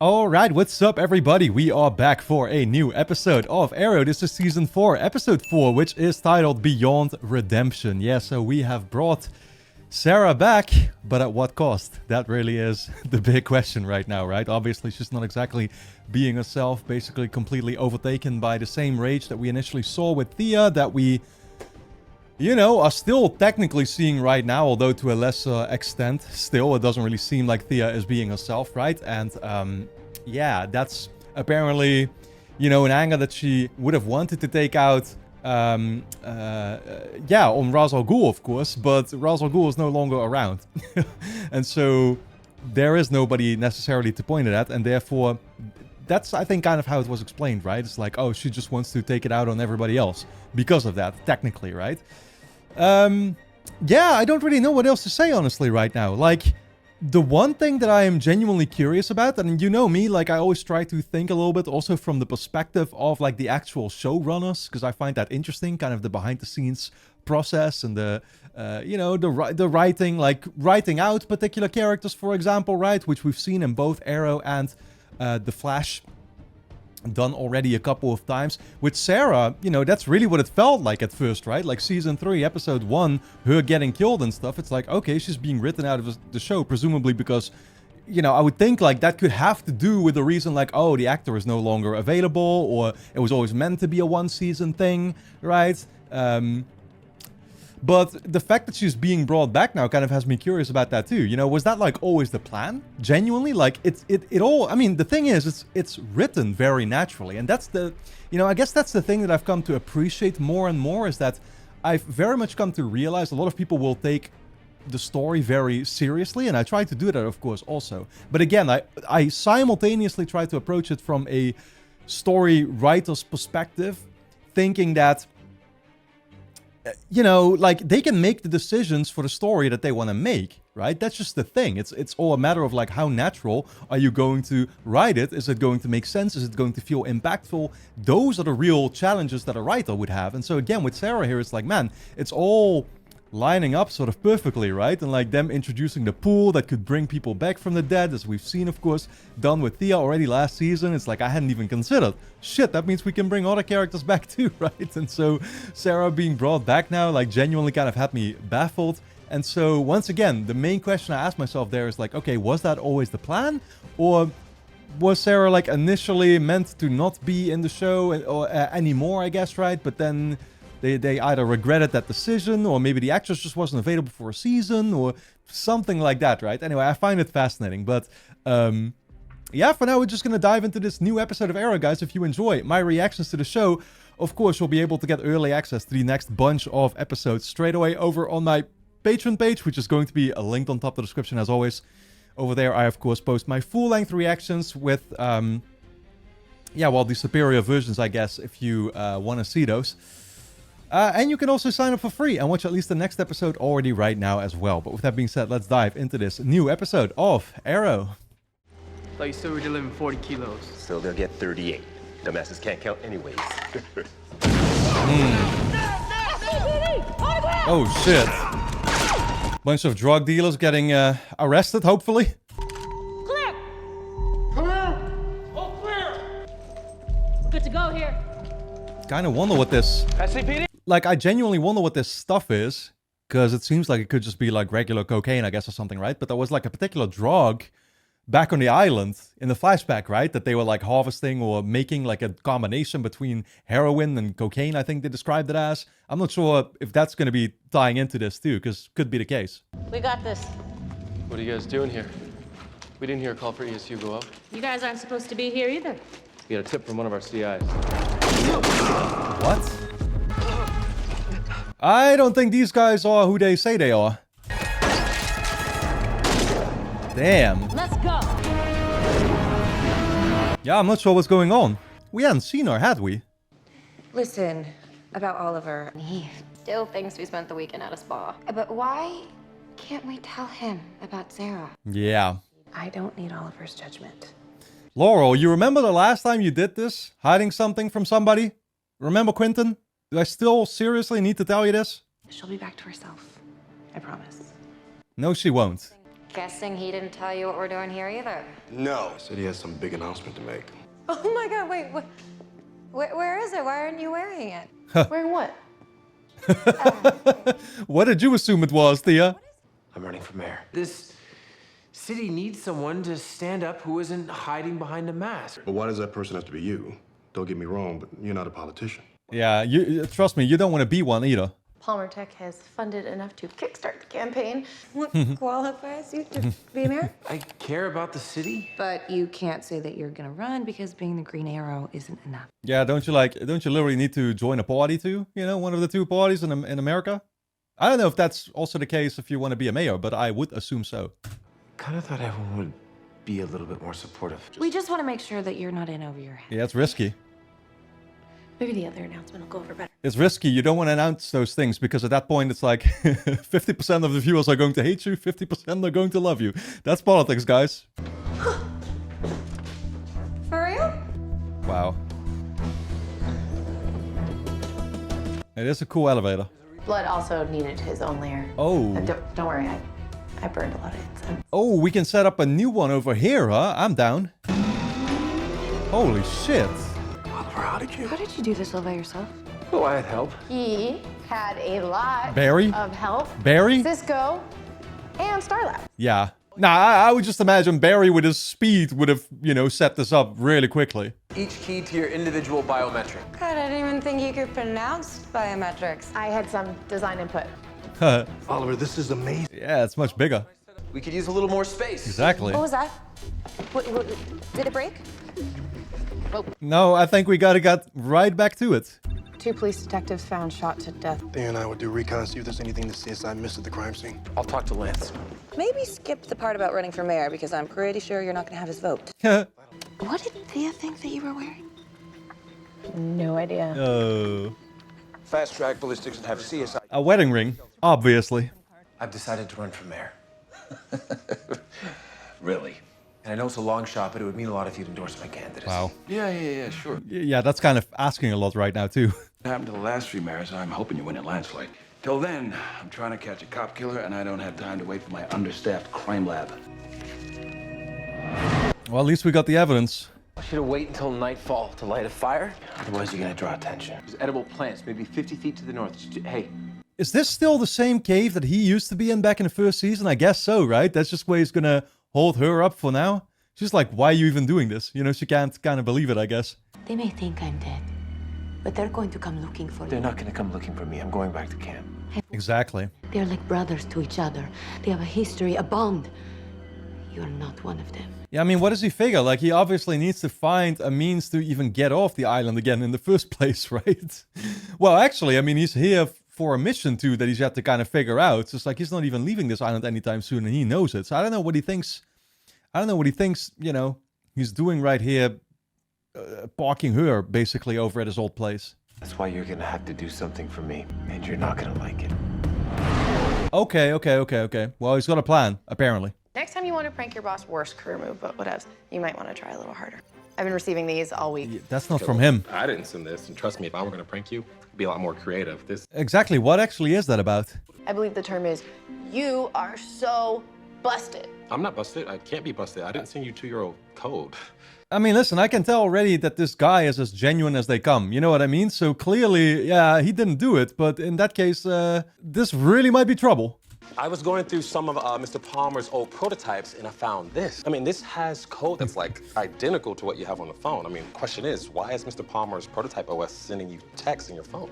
Alright, what's up everybody? We are back for a new episode of Arrow. This is Season 4, Episode 4, which is titled Beyond Redemption. Yeah, so we have brought Sarah back, but at what cost? That really is the big question right now, right? Obviously, she's not exactly being herself, basically completely overtaken by the same rage that we initially saw with Thea, that we, you know, are still technically seeing right now, although to a lesser extent. Still, it doesn't really seem like Thea is being herself, right? And, yeah, that's apparently, you know, an anger that she would have wanted to take out, yeah, on Ra's al Ghul, of course, but Ra's al Ghul is no longer around. And so, there is nobody necessarily to point it at, and therefore, that's, I think, kind of how it was explained, right? It's like, oh, she just wants to take it out on everybody else because of that, technically, right? Yeah, I don't really know what else to say, honestly, right now. Like, the one thing that I am genuinely curious about, and you know me, like, I always try to think a little bit also from the perspective of, like, the actual showrunners, because I find that interesting, kind of the behind-the-scenes process and the, you know, the writing, like, writing out particular characters, for example, right? Which we've seen in both Arrow and The Flash done already a couple of times. With Sarah, you know, that's really what it felt like at first, right? Like Season 3, Episode 1, her getting killed and stuff. It's like, okay, she's being written out of the show, presumably because, you know, I would think like that could have to do with the reason like, oh, the actor is no longer available, or it was always meant to be a one-season thing, right? But the fact that she's being brought back now kind of has me curious about that too. You know, was that like always the plan? Genuinely? Like it all, I mean, the thing is, it's written very naturally. And that's the, you know, I guess that's the thing that I've come to appreciate more and more, is that I've very much come to realize a lot of people will take the story very seriously. And I try to do that, of course, also. But again, I simultaneously try to approach it from a story writer's perspective, thinking that, you know, like, they can make the decisions for the story that they want to make, right? That's just the thing. It's all a matter of, like, how natural are you going to write it? Is it going to make sense? Is it going to feel impactful? Those are the real challenges that a writer would have. And so, again, with Sarah here, it's like, man, it's all lining up sort of perfectly, right? And, like, them introducing the pool that could bring people back from the dead, as we've seen, of course, done with Thea already last season. It's like, I hadn't even considered. Shit, that means we can bring other characters back too, right? And so Sarah being brought back now, like, genuinely kind of had me baffled. And so, once again, the main question I asked myself there is like, okay, was that always the plan? Or was Sarah, like, initially meant to not be in the show or anymore, I guess, right? But then they either regretted that decision, or maybe the actress just wasn't available for a season, or something like that, right? Anyway, I find it fascinating. But, yeah, for now, we're just going to dive into this new episode of Arrow, guys. If you enjoy my reactions to the show, of course, you'll be able to get early access to the next bunch of episodes straight away over on my Patreon page, which is going to be linked on top of the description, as always. Over there, I, of course, post my full-length reactions with, yeah, well, the superior versions, I guess, if you want to see those. And you can also sign up for free and watch at least the next episode already right now as well. But with that being said, let's dive into this new episode of Arrow. Thought you still were delivering 40 kilos. So they'll get 38. Dumbasses can't count anyways. Oh, shit. Bunch of drug dealers getting arrested, hopefully. Clear! Clear! All clear! Good to go here. Kind of wonder what this... SCPD? Like, I genuinely wonder what this stuff is. Because it seems like it could just be, like, regular cocaine, I guess, or something, right? But there was, like, a particular drug back on the island in the flashback, right? That they were, like, harvesting or making, like, a combination between heroin and cocaine, I think they described it as. I'm not sure if that's going to be tying into this, too, because could be the case. We got this. What are you guys doing here? We didn't hear a call for ESU go up. You guys aren't supposed to be here either. We got a tip from one of our CIs. What? I don't think these guys are who they say they are. Damn. Let's go. Yeah, I'm not sure what's going on. We hadn't seen her, had we? Listen, about Oliver. He still thinks we spent the weekend at a spa. But why can't we tell him about Sarah? Yeah. I don't need Oliver's judgment. Laurel, you remember the last time you did this? Hiding something from somebody? Remember Quentin? Do I still seriously need to tell you this? She'll be back to herself. I promise. No, she won't. Guessing he didn't tell you what we're doing here either. No. Said he has some big announcement to make. Oh my god, wait, where is it? Why aren't you wearing it? Wearing what? What did you assume it was, Thea? I'm running for mayor. This city needs someone to stand up who isn't hiding behind a mask. But why does that person have to be you? Don't get me wrong, but you're not a politician. Yeah, you trust me, you don't want to be one either. Palmer Tech has funded enough to kickstart the campaign. What qualifies you to be mayor? I care about the city. But you can't say that you're gonna run because being the Green Arrow isn't enough. Yeah, don't you literally need to join a party too? You know, one of the two parties in America? I don't know if that's also the case if you want to be a mayor, but I would assume so. Kind of thought everyone would be a little bit more supportive. We just want to make sure that you're not in over your head. Yeah, it's risky. Maybe the other announcement will go over better. It's risky. You don't want to announce those things because at that point it's like 50% of the viewers are going to hate you, 50% are going to love you. That's politics, guys. For real? Wow. It is a cool elevator. Blood also needed his own layer. Oh. Don't worry, I burned a lot of incense. Oh, we can set up a new one over here, huh? I'm down. Holy shit. How did you do this all by yourself? Oh, I had help. He had a lot Barry? of help. Barry? Cisco and Starlab. Yeah. Nah, I would just imagine Barry with his speed would have, you know, set this up really quickly. Each key to your individual biometric. God, I didn't even think you could pronounce biometrics. I had some design input. Oliver, this is amazing. Yeah, it's much bigger. We could use a little more space. Exactly. What was that? What, did it break? No, I think we gotta get right back to it. 2 police detectives found shot to death. Dan and I would do recon, see if there's anything the CSI missed at the crime scene. I'll talk to Lance. Maybe skip the part about running for mayor because I'm pretty sure you're not going to have his vote. What did Thea think that you were wearing? No idea. Oh. Fast track ballistics and have CSI. A wedding ring, obviously. I've decided to run for mayor. Really? And I know it's a long shot, but it would mean a lot if you'd endorse my candidacy. Wow. Yeah, sure. Yeah, that's kind of asking a lot right now, too. What happened to the last 3 mayors? I'm hoping you win a landslide. Till then, I'm trying to catch a cop killer, and I don't have time to wait for my understaffed crime lab. Well, at least we got the evidence. I should have waited until nightfall to light a fire. Otherwise, you're gonna draw attention. There's edible plants, maybe 50 feet to the north. Hey. Is this still the same cave that he used to be in back in the first season? I guess so, right? That's just where he's gonna hold her up for now. She's like, why are you even doing this? You know, she can't kind of believe it, I guess. They may think I'm dead, but they're going to come looking for They're you. not gonna come looking for me. I'm going back to camp. Exactly. They're like brothers to each other. They have a history, a bond. You're not one of them. Yeah, I mean, what does he figure? Like, he obviously needs to find a means to even get off the island again in the first place, right? Well, actually, I mean, he's here for a mission too that he's had to kind of figure out. It's just like he's not even leaving this island anytime soon, and he knows it. So I don't know what he thinks. I don't know what he thinks, you know, he's doing right here, parking her basically over at his old place. That's why you're gonna have to do something for me, and you're not gonna like it. Okay. Well, he's got a plan, apparently. Next time you want to prank your boss, worst career move, but whatevs. You might want to try a little harder. I've been receiving these all week. Yeah, that's not from him. I didn't send this, and trust me, if I were going to prank you, it'd be a lot more creative. This. Exactly, what actually is that about? I believe the term is, you are so busted. I'm not busted. I can't be busted. I didn't send you 2-year-old code. I mean, listen, I can tell already that this guy is as genuine as they come. You know what I mean? So clearly, yeah, he didn't do it. But in that case, this really might be trouble. I was going through some of Mr. Palmer's old prototypes, and I found this. I mean, this has code that's like identical to what you have on the phone. I mean, question is, why is Mr. Palmer's prototype OS sending you text in your phone?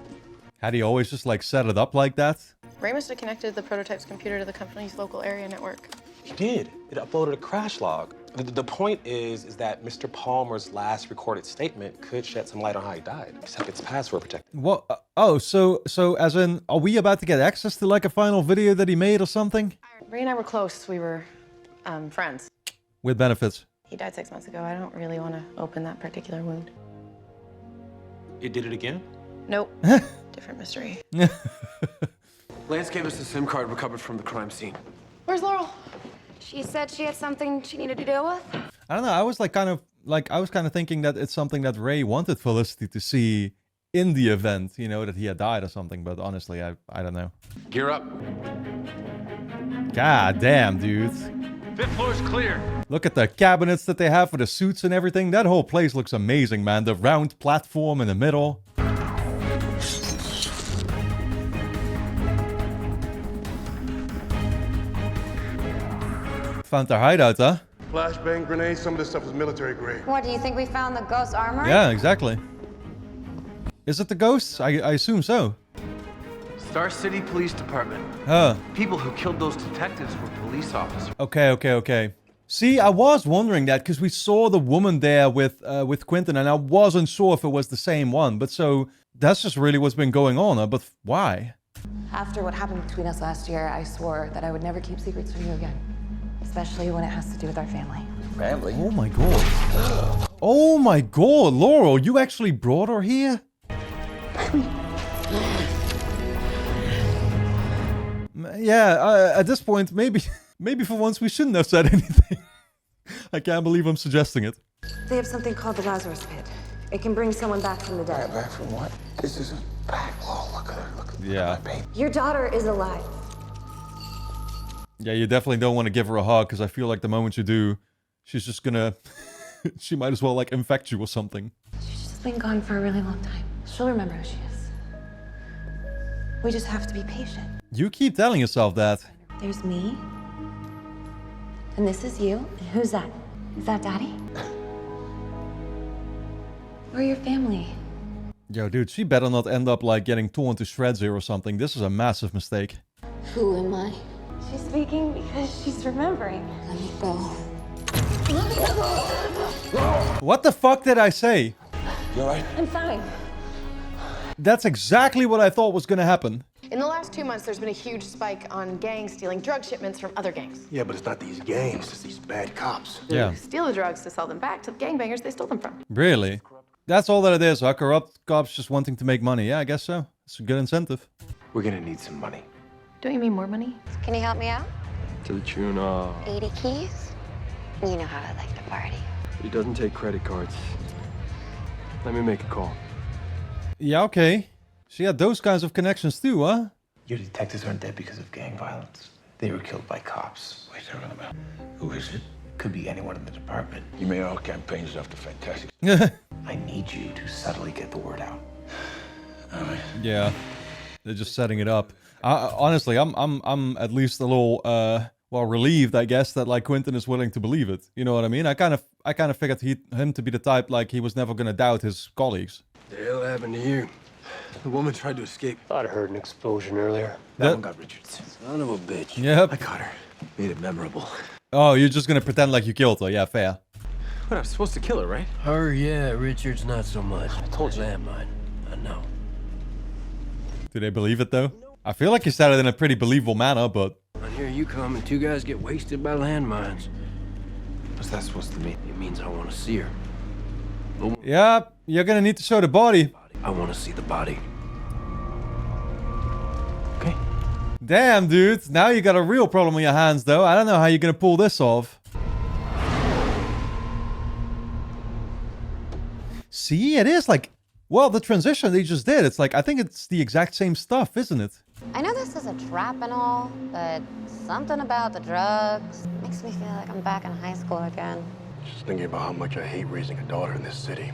Had he always just like set it up like that? Ray must have connected the prototype's computer to the company's local area network. He did. It uploaded a crash log. The point is that Mr. Palmer's last recorded statement could shed some light on how he died, except it's password protected. What? Oh, so as in, are we about to get access to like a final video that he made or something? Ray and I were close. We were friends. With benefits. He died 6 months ago. I don't really want to open that particular wound. It did it again? Nope. Different mystery. Lance gave us the SIM card recovered from the crime scene. Where's Laurel? She said she had something she needed to deal with. I don't know. I was kind of thinking that it's something that Ray wanted Felicity to see in the event, you know, that he had died or something. But honestly, I don't know. Gear up. God damn, dude. Fifth floor's clear. Look at the cabinets that they have for the suits and everything. That whole place looks amazing, man. The round platform in the middle. Found their hideout, huh? Flashbang grenades, some of this stuff is military grade. What, do you think we found the ghost armor? Yeah, exactly. Is it the ghosts? I assume so. Star City Police Department. Huh. People who killed those detectives were police officers. Okay. See, I was wondering that because we saw the woman there with Quentin, and I wasn't sure if it was the same one. But so that's just really what's been going on. Huh? But why? After what happened between us last year, I swore that I would never keep secrets from you again. Especially when it has to do with our family. Family? Oh my god. Oh my god, Laurel, you actually brought her here? Yeah, at this point, maybe for once we shouldn't have said anything. I can't believe I'm suggesting it. They have something called the Lazarus Pit. It can bring someone back from the dead. Back from what? This isn't back. Oh, look at her. Look at Yeah. my baby. Your daughter is alive. Yeah, you definitely don't want to give her a hug, because I feel like the moment you do, she's just gonna... she might as well, like, infect you or something. She's just been gone for a really long time. She'll remember who she is. We just have to be patient. You keep telling yourself that. There's me. And this is you. And who's that? Is that Daddy? We're your family. Yo, dude, she better not end up, like, getting torn to shreds here or something. This is a massive mistake. Who am I? She's speaking because she's remembering. Let me go. What the fuck did I say? You alright? I'm fine. That's exactly what I thought was gonna happen. In the last 2 months, there's been a huge spike on gangs stealing drug shipments from other gangs. Yeah, but it's not these gangs, it's these bad cops. Yeah. Steal the drugs to sell them back to the gangbangers they stole them from. Really? That's all that it is, huh? Corrupt cops just wanting to make money. Yeah, I guess so. It's a good incentive. We're gonna need some money. Don't you mean more money? Can you help me out? To the tune of... 80 keys? You know how I like to party. He doesn't take credit cards. Let me make a call. Yeah, okay. She had those kinds of connections too, huh? Your detectives aren't dead because of gang violence. They were killed by cops. What are you talking about? Who is it? Could be anyone in the department. You made all campaigns after Fantastic. I need you to subtly get the word out. All right. Yeah. They're just setting it up. Honestly, I'm at least a little well, relieved, I guess, that like Quentin is willing to believe it. You know what I mean? I kind of figured him to be the type like he was never gonna doubt his colleagues. The hell happened to you? The woman tried to escape. Thought I heard an explosion earlier. That one got Richards. Son of a bitch. Yep. I caught her. Made it memorable. Oh, you're just gonna pretend like you killed her? Yeah, fair. What, I'm supposed to kill her, right? Her, yeah. Richards, not so much. I told you. Landmine. I know. Do they believe it though? I feel like you said it in a pretty believable manner, but... And here you come and two guys get wasted by landmines. What's that supposed to mean? It means I want to see her. Yeah, you're gonna need to show the body. I want to see the body. Okay. Damn, dude. Now you got a real problem on your hands, though. I don't know how you're gonna pull this off. See, it is like... Well, the transition they just did, it's like, I think it's the exact same stuff, isn't it? I know this is a trap and all, but something about the drugs makes me feel like I'm back in high school again. Just thinking about how much I hate raising a daughter in this city.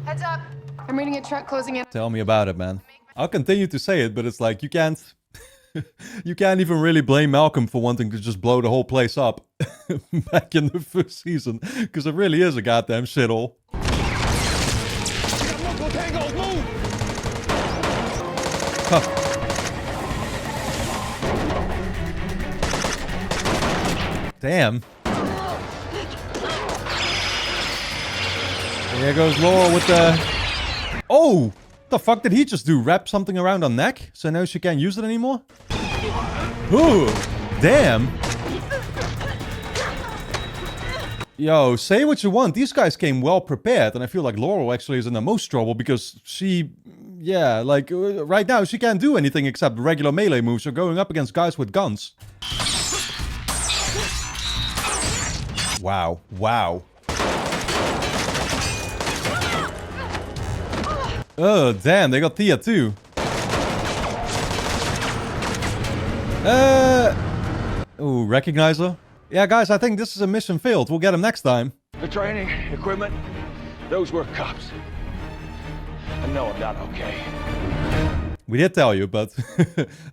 Heads up. I'm reading a truck closing in. Tell me about it, man. I'll continue to say it, but it's like, you can't... you can't even really blame Malcolm for wanting to just blow the whole place up back in the first season, because it really is a goddamn shithole. Huh. Damn. There goes Laura with the... Oh! The fuck did he just do? Wrap something around her neck? So now she can't use it anymore? Ooh! Damn! Yo, say what you want. These guys came well prepared. And I feel like Laurel actually is in the most trouble because she... Yeah, like, right now she can't do anything except regular melee moves or going up against guys with guns. Wow. Wow. Oh, damn, they got Thea too. Ooh, recognize her? Yeah, guys, I think this is a mission failed. We'll get him next time. The training, equipment, those were cops. I know I'm not okay. We did tell you, but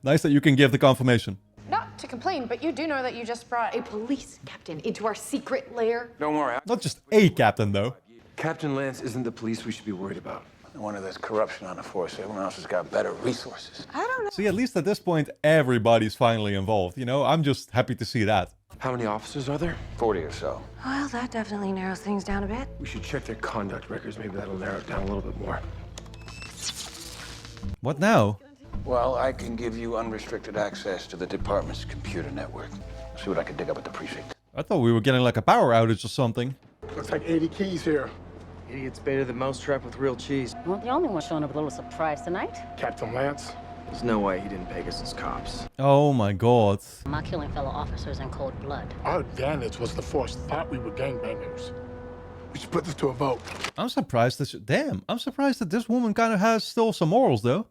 nice that you can give the confirmation. Not to complain, but you do know that you just brought a police captain into our secret lair? Don't worry. Not just a captain, though. Captain Lance isn't the police we should be worried about. No wonder there's corruption on the force. Everyone else has got better resources. I don't know. See, at least at this point, everybody's finally involved. You know, I'm just happy to see that. How many officers are there? 40 or so. Well, that definitely narrows things down a bit. We should check their conduct records. Maybe that'll narrow it down a little bit more. What now? Well, I can give you unrestricted access to the department's computer network. See what I can dig up at the precinct. I thought we were getting like a power outage or something. Looks like 80 keys here. Idiot's beta the mousetrap with real cheese. You weren't the only one showing up with a little surprise tonight. Captain Lance. There's no way he didn't peg us as cops. Oh my god. I'm not killing fellow officers in cold blood. Our advantage was the force thought we were gangbangers. We should put this to a vote. I'm surprised that damn, I'm surprised that this woman kind of has still some morals though.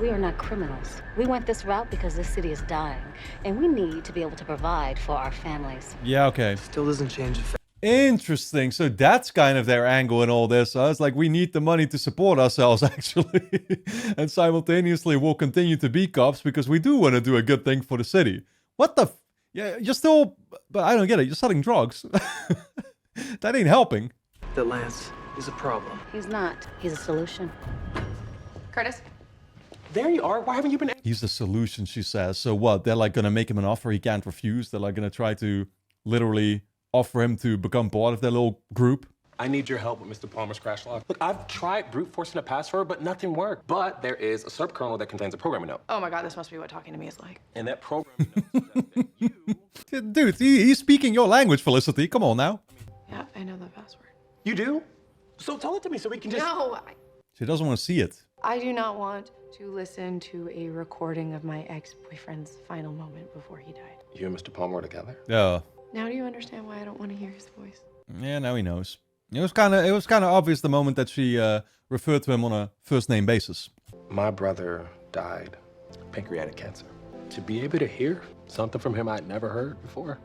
We are not criminals. We went this route because this city is dying, and we need to be able to provide for our families. Yeah, okay. Still doesn't change the fact. Interesting. So that's kind of their angle in all this. It's like we need the money to support ourselves, actually. And simultaneously, we'll continue to be cops because we do want to do a good thing for the city. What the yeah, you're still... But I don't get it. You're selling drugs. That ain't helping. That Lance is a problem. He's not. He's a solution. Curtis? There you are. Why haven't you been... He's the solution, she says. So what? They're like going to make him an offer he can't refuse. They're like going to try to literally offer him to become part of their little group. I need your help with Mr. Palmer's crash log. Look, I've tried brute forcing a password, but nothing worked. But there is a subkernel that contains a programming note. Oh my god, this must be what talking to me is like. And that programming note suggests that you... Dude, he's speaking your language, Felicity. Come on now. Yeah, I know the password. You do? So tell it to me so we can just... No, She doesn't want to see it. I do not want to listen to a recording of my ex-boyfriend's final moment before he died. You and Mr. Palmer together? Yeah. Now do you understand why I don't want to hear his voice? Yeah, now he knows. It was kind of obvious the moment that she referred to him on a first name basis. My brother died of pancreatic cancer. To be able to hear something from him I'd never heard before,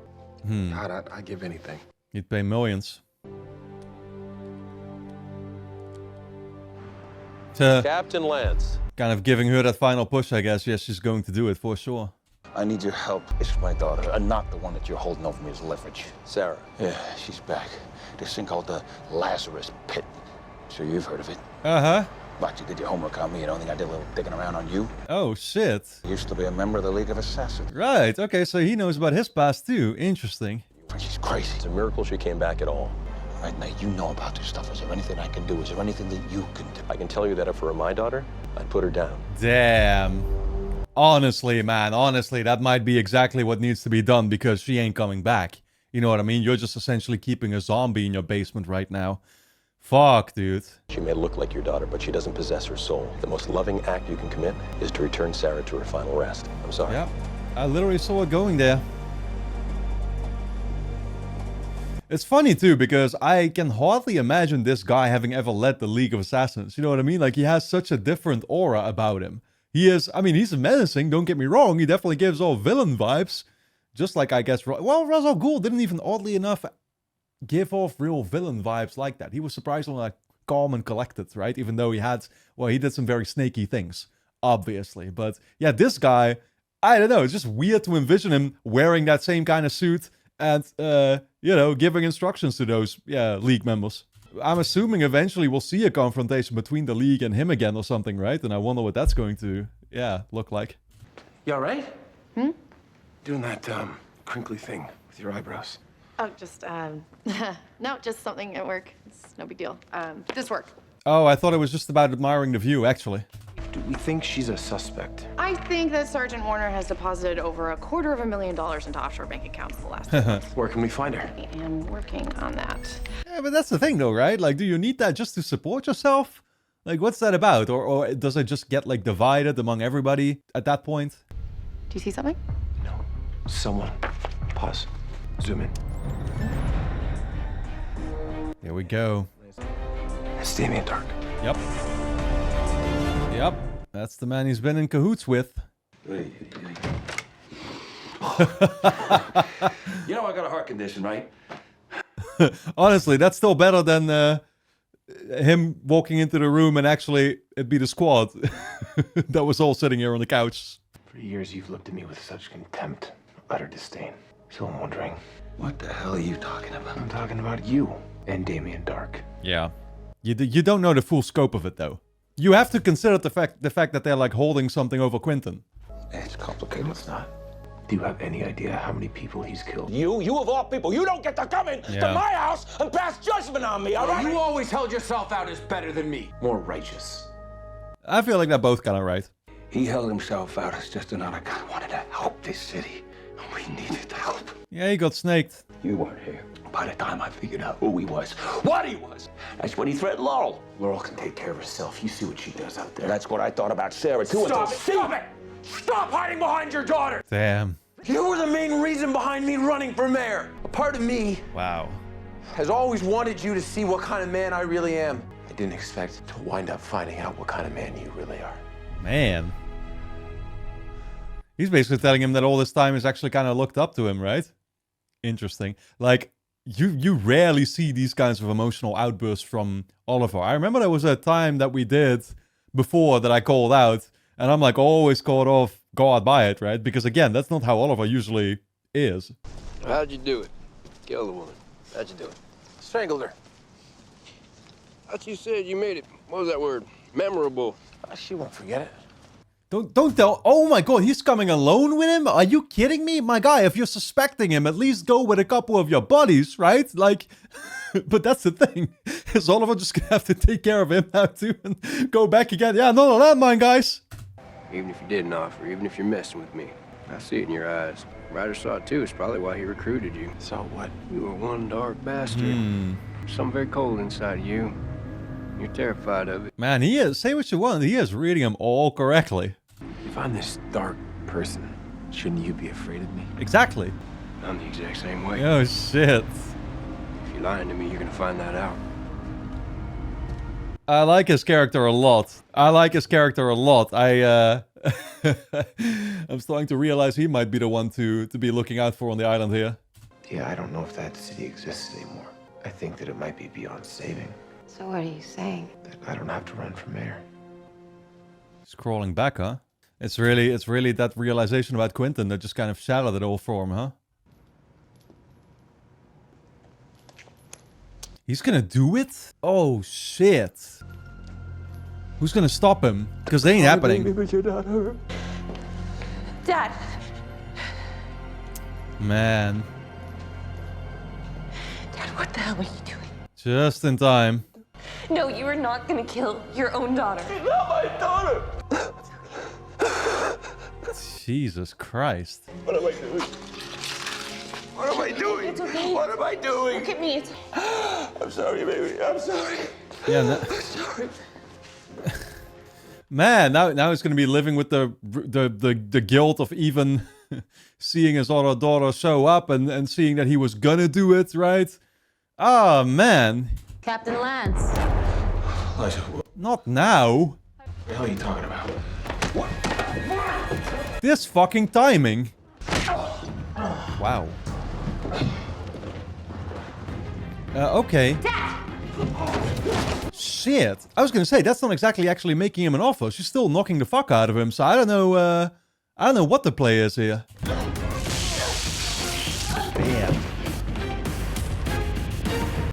God, I'd give anything. You'd pay millions. Captain Lance. Kind of giving her that final push, I guess. Yes, she's going to do it for sure. I need your help. It's my daughter, and not the one that you're holding over me as leverage. Sarah. Yeah, she's back. This thing called the Lazarus Pit. Sure you've heard of it. Uh-huh. But you did your homework on me. You don't think I did a little digging around on you? Oh, shit. Used to be a member of the League of Assassins. Right. Okay, so he knows about his past too. Interesting. She's crazy. It's a miracle she came back at all. Right now, you know about this stuff. Is there anything I can do? Is there anything that you can do? I can tell you that if it were my daughter, I'd put her down. Damn. Honestly, man. Honestly, that might be exactly what needs to be done because she ain't coming back. You know what I mean? You're just essentially keeping a zombie in your basement right now. Fuck, dude. She may look like your daughter, but she doesn't possess her soul. The most loving act you can commit is to return Sarah to her final rest. I'm sorry. Yeah, I literally saw it going there. It's funny too, because I can hardly imagine this guy having ever led the League of Assassins. You know what I mean? Like, he has such a different aura about him. He is, I mean, he's menacing, don't get me wrong. He definitely gives all villain vibes. Just like, I guess, well, Ra's al Ghul didn't even, oddly enough, give off real villain vibes like that. He was surprisingly, like, calm and collected, right? Even though he had, well, he did some very snaky things, obviously. But, yeah, this guy, I don't know, it's just weird to envision him wearing that same kind of suit and, you know, giving instructions to those, League members. I'm assuming eventually we'll see a confrontation between the League and him again or something, right? And I wonder what that's going to, look like. You all right? Doing that, crinkly thing with your eyebrows. Oh, just, no, just something at work. It's no big deal. This work. Oh, I thought it was just about admiring the view, actually. Do we think she's a suspect? I think that Sergeant Warner has deposited over $250,000 into offshore bank accounts the last 2 months. Where can we find her? I am working on that. Yeah, but that's the thing though, right? Like, do you need that just to support yourself? Like, what's that about? Or does it just get, like, divided among everybody at that point? Do you see something? No. Someone. Pause. Zoom in. Here we go. It's Damien Darhk. Yep. Yep. That's the man he's been in cahoots with. You know I got a heart condition, right? Honestly, that's still better than him walking into the room and actually it be the squad that was all sitting here on the couch. For years, you've looked at me with such contempt, utter disdain. So I'm wondering, What the hell are you talking about? I'm talking about you and Damien Darhk. Yeah. You don't know the full scope of it, though. You have to consider the fact that they're, like, holding something over Quentin. It's complicated. It's not. Do you have any idea how many people he's killed? You of all people, you don't get to come in to my house and pass judgment on me, all right? You always held yourself out as better than me. More righteous. I feel like they're both kind of right. He held himself out as just another guy who wanted to help this city. And we needed help. Yeah, he got snaked. You weren't here. By the time I figured out who he was, what he was, that's when he threatened Laurel. Laurel can take care of herself. You see what she does out there. That's what I thought about Sarah, too. Stop it! Stop it! Stop hiding behind your daughter! Damn. You were the main reason behind me running for mayor. A part of me Wow. has always wanted you to see what kind of man I really am. I didn't expect to wind up finding out what kind of man you really are. Man. He's basically telling him that all this time is actually kind of looked up to him, right? Interesting. Like, you rarely see these kinds of emotional outbursts from Oliver. I remember there was a time that we did before that I called out, and I'm like always caught off guard by it, right? Because again, that's not how Oliver usually is. How'd you do it? Kill the woman. How'd you do it? Strangled her. Thought you said you made it. What was that word? Memorable. She won't forget it. Don't tell. Oh my god, he's coming alone with him? Are you kidding me? My guy, if you're suspecting him, at least go with a couple of your buddies, right? Like, but that's the thing. Is Oliver just gonna have to take care of him now too and go back again? Yeah, no, landmine, guys. Even if you didn't offer, even if you're messing with me, I see it in your eyes. Ryder saw it too. It's probably why he recruited you. Saw what? You were one dark bastard. Something very cold inside of you. You're terrified of it. Man, he is. Say what you want. He is reading them all correctly. If I'm this dark person, shouldn't you be afraid of me? Exactly. I'm the exact same way. Oh shit. If you're lying to me, you're gonna find that out. I like his character a lot. I'm starting to realize he might be the one to be looking out for on the island here. Yeah, I don't know if that city exists anymore. I think that it might be beyond saving. So what are you saying? That I don't have to run for mayor. He's crawling back, huh? It's really that realization about Quentin that just kind of shattered it all for him, huh? He's gonna do it? Oh shit. Who's gonna stop him? Because they ain't happening. Dad. Man. Dad, what the hell are you doing? Just in time. No, you are not gonna kill your own daughter. She's not my daughter! Jesus Christ. What am I doing? What am I doing? It's okay. What am I doing? Look at me. I'm sorry, baby. I'm sorry. Yeah, no. I'm sorry. Man, now he's gonna be living with the guilt of even seeing his other daughter show up and seeing that he was gonna do it, right? Oh man. Captain Lance. Not now. What the hell are you talking about? This fucking timing. Wow. Okay. Shit. I was gonna say, that's not exactly actually making him an offer. She's still knocking the fuck out of him, so I don't know what the play is here. Damn.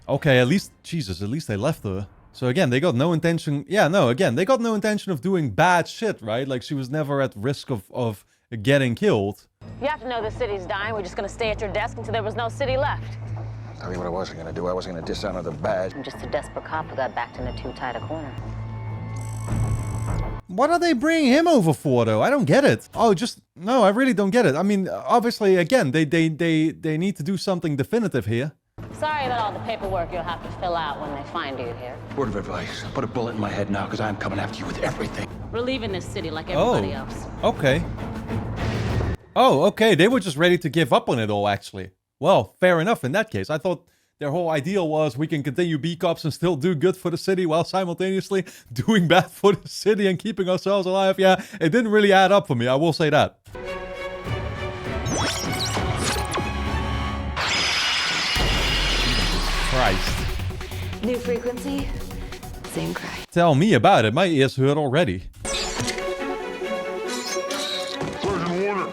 Okay, at least they left her. So again, they got no intention... Yeah, no, again, they got no intention of doing bad shit, right? Like, she was never at risk of getting killed. You have to know the city's dying. We're just gonna stay at your desk until there was no city left. Tell you what I wasn't gonna do. I wasn't gonna dishonor the badge. I'm just a desperate cop who got backed into too tight a corner. What are they bringing him over for, though? I don't get it. Oh, just... No, I really don't get it. I mean, obviously, again, they need to do something definitive here. Sorry about all the paperwork you'll have to fill out when they find you here. Word of advice. Put a bullet in my head now, because I'm coming after you with everything. We're leaving this city like everybody else. Okay. Oh, okay. They were just ready to give up on it all, actually. Well, fair enough in that case. I thought their whole ideal was we can continue B cops and still do good for the city while simultaneously doing bad for the city and keeping ourselves alive. Yeah, it didn't really add up for me. I will say that. New frequency, same cry. Tell me about it. My ears hurt already. Sergeant Warner,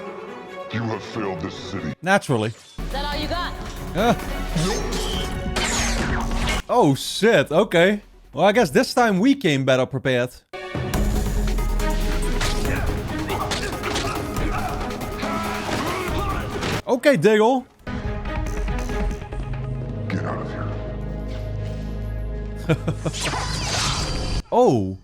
you have failed this city. Naturally. Is that all you got? Oh shit, okay. Well, I guess this time we came better prepared. Okay, Diggle. Get out of here. Oh.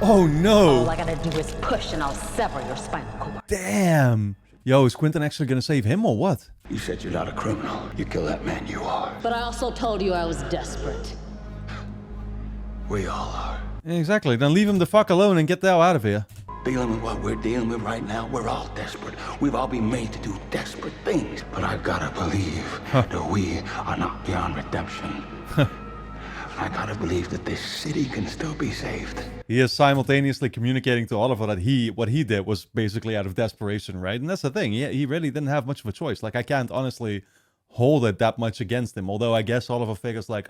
Oh no. All I gotta do is push and I'll sever your spinal cord. Damn. Yo, is Quentin actually gonna save him or what? You said you're not a criminal. You kill that man, you are. But I also told you I was desperate. We all are. Exactly, then leave him the fuck alone and get the hell out of here. Dealing with what we're dealing with right now, we're all desperate. We've all been made to do desperate things. But I gotta believe that we are not beyond redemption. I gotta believe that this city can still be saved. He is simultaneously communicating to Oliver that what he did was basically out of desperation, right? And that's the thing, he really didn't have much of a choice. Like, I can't honestly hold it that much against him. Although I guess Oliver figures like,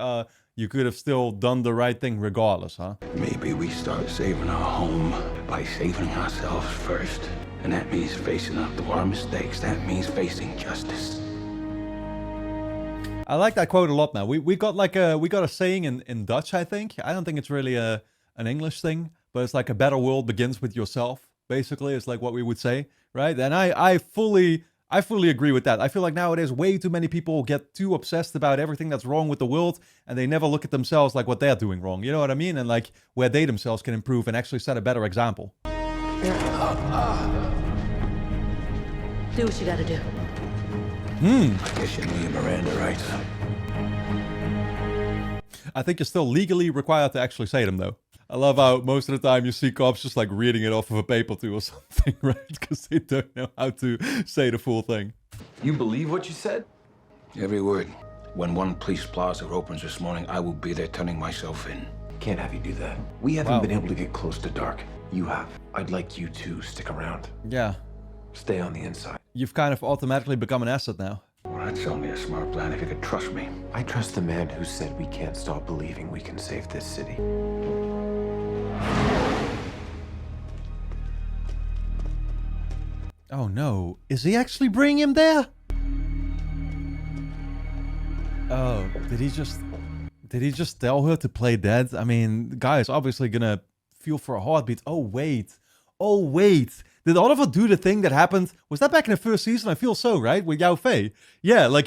you could have still done the right thing regardless, huh? Maybe we start saving our home by saving ourselves first. And that means facing up to our mistakes. That means facing justice. I like that quote a lot now. We got a saying in Dutch, I think. I don't think it's really an English thing, but it's like a better world begins with yourself. Basically, it's like what we would say, right? And I fully agree with that. I feel like nowadays way too many people get too obsessed about everything that's wrong with the world, and they never look at themselves like what they're doing wrong. You know what I mean? And like where they themselves can improve and actually set a better example. Do what you gotta do. I guess you need Miranda rights. I think you're still legally required to actually say them, though. I love how most of the time you see cops just like reading it off of a paper too or something, right? Because they don't know how to say the full thing. You believe what you said? Every word. When one police plaza opens this morning, I will be there turning myself in. Can't have you do that. We haven't been able to get close to Dark. You have. I'd like you to stick around. Yeah. Stay on the inside. You've kind of automatically become an asset now. Well, that's only a smart plan if you could trust me. I trust the man who said we can't stop believing we can save this city. Oh no, is he actually bringing him there? Oh, did he just tell her to play dead? I mean, the guy is obviously gonna feel for a heartbeat. Oh wait. Did Oliver do the thing that happened? Was that back in the first season? I feel so, right? With Yao Fei. Yeah, like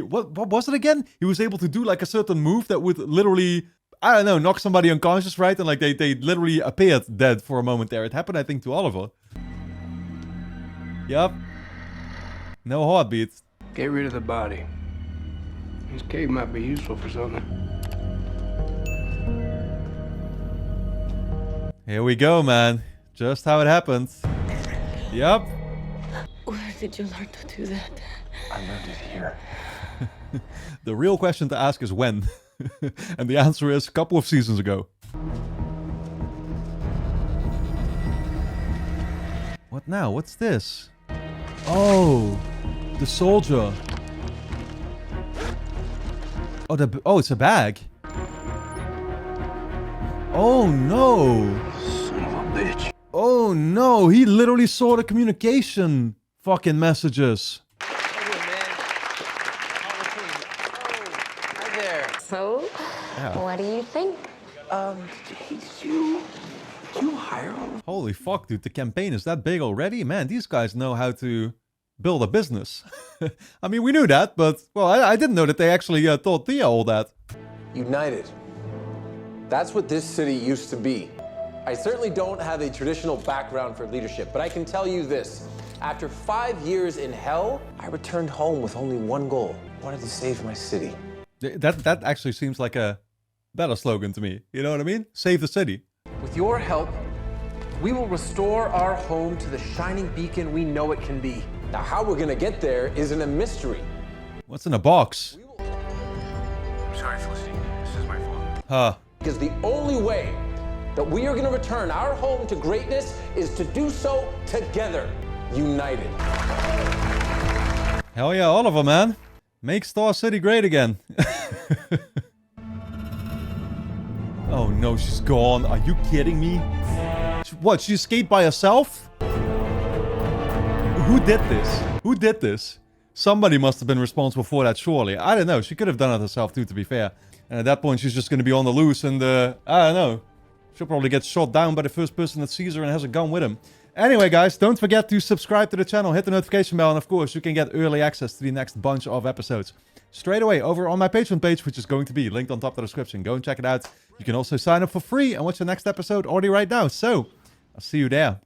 what was it again? He was able to do like a certain move that would literally, I don't know, knock somebody unconscious, right? And like they literally appeared dead for a moment there. It happened, I think, to Oliver. Yup. No heartbeats. Get rid of the body. This cave might be useful for something. Here we go, man. Just how it happened. Yup. Where did you learn to do that? I learned it here. The real question to ask is when. And the answer is a couple of seasons ago. What now? What's this? Oh, the soldier. Oh, it's a bag. Oh no. Son of a bitch. Oh no, he literally saw the communication fucking messages. Hi there. So, Yeah. what do you think? You hire him? Holy fuck, dude, the campaign is that big already? Man, these guys know how to build a business. I mean, we knew that, but, well, I didn't know that they actually taught Thea all that. United. That's what this city used to be. I certainly don't have a traditional background for leadership, but I can tell you this. After 5 years in hell, I returned home with only one goal. I wanted to save my city. That actually seems like a better slogan to me. You know what I mean? Save the city. With your help, we will restore our home to the shining beacon we know it can be. Now, how we're gonna get there isn't a mystery. What's in a box? I'm sorry, Felicity. This is my fault. Huh. Because the only way that we are gonna return our home to greatness is to do so together, united. Hell yeah, Oliver, man. Make Star City great again. Oh no, she's gone. Are you kidding me? What, she escaped by herself? Who did this? Who did this? Somebody must have been responsible for that, surely. I don't know. She could have done it herself too, to be fair. And at that point, she's just going to be on the loose and, I don't know. She'll probably get shot down by the first person that sees her and has a gun with him. Anyway, guys, don't forget to subscribe to the channel, hit the notification bell, and of course, you can get early access to the next bunch of episodes straight away over on my Patreon page, which is going to be linked on top of the description. Go and check it out. You can also sign up for free and watch the next episode already right now. So, I'll see you there.